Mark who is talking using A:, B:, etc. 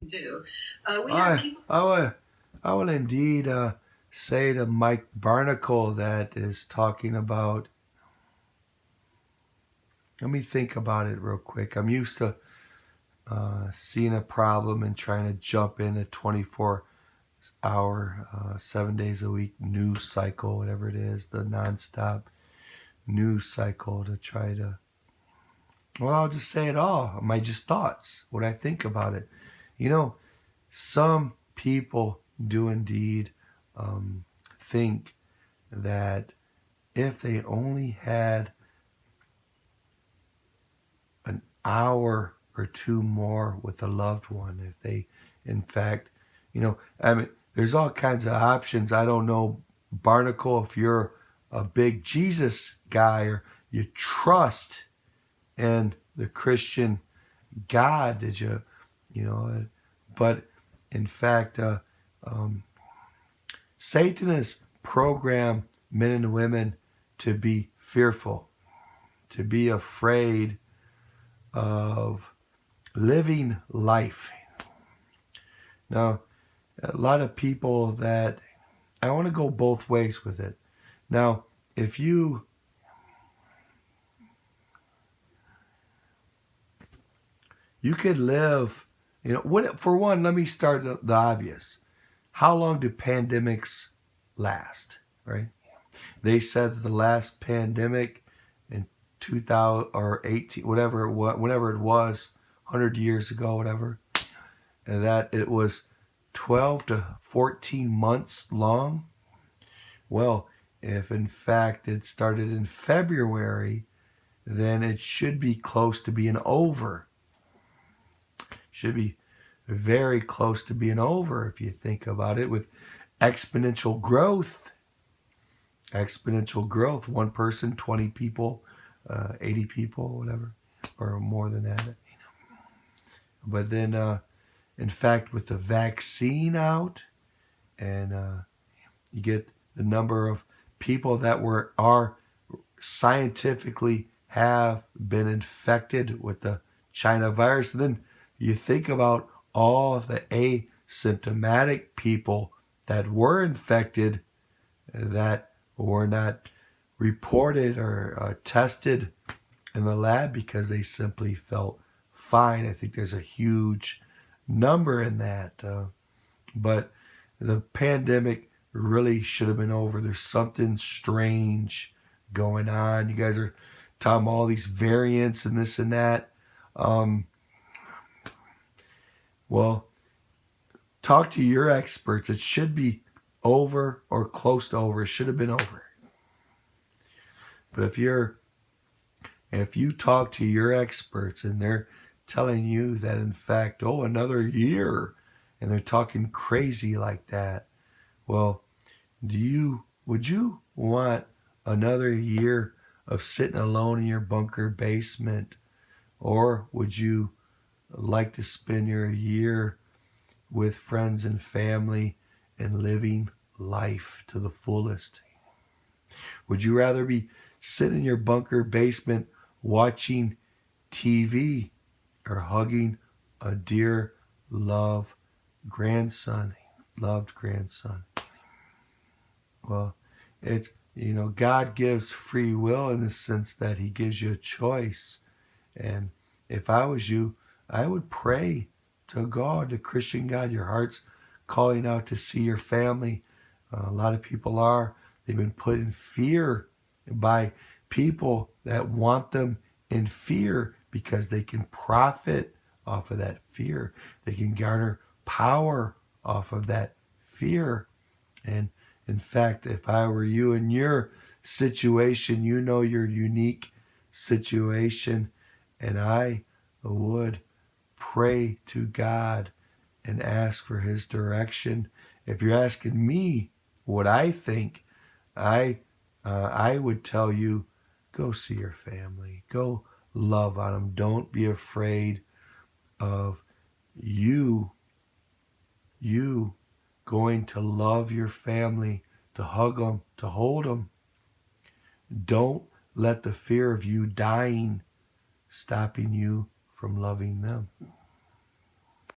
A: do. We have people.
B: I will indeed say to Mike Barnacle that is talking about. Let me think about it real quick. I'm used to seeing a problem and trying to jump in a 24-hour, 7 days a week news cycle, whatever it is, the nonstop news cycle to try to. Well, I'll just say it all. My just thoughts, what I think about it. You know, some people do indeed think that if they only had an hour or two more with a loved one, if they, in fact, I mean, there's all kinds of options. I don't know, Barnacle, if you're a big Jesus guy or you trust in the Christian God, did but in fact, Satan has programmed men and women to be fearful, to be afraid of living life. Now, a lot of people that I want to go both ways with it. Now, if you could live, for one, let me start the obvious. How long do pandemics last, right? They said that the last pandemic in 2000 or 18, whenever it was, 100 years ago, whatever, and that it was 12 to 14 months long. Well, if in fact it started in February, then it should be close to being over. Should be very close to being over if you think about it, with exponential growth. Exponential growth. One person, 20 people, 80 people, whatever, or more than that. But then, in fact, with the vaccine out, and you get the number of people that are scientifically have been infected with the China virus. And then you think about all the asymptomatic people that were infected that were not reported or tested in the lab because they simply felt fine. I think there's a huge number in that. But the pandemic really should have been over. There's something strange going on. You guys are talking all these variants and this and that. Well, talk to your experts. It should be over or close to over. It should have been over. But if you talk to your experts and they're telling you that in fact, another year, and they're talking crazy like that, well, would you want another year of sitting alone in your bunker basement, or would you like to spend your year with friends and family and living life to the fullest? Would you rather be sitting in your bunker basement watching TV or hugging a dear loved grandson? Well, it's, God gives free will in the sense that he gives you a choice. And if I was you, I would pray to God, the Christian God. Your heart's calling out to see your family. A lot of people are. They've been put in fear by people that want them in fear because they can profit off of that fear. They can garner power off of that fear. And in fact, if I were you in your situation, your unique situation, and I would pray to God and ask for his direction. If you're asking me what I think, I would tell you, go see your family. Go love on them. Don't be afraid of you going to love your family, to hug them, to hold them. Don't let the fear of you dying stopping you from loving them.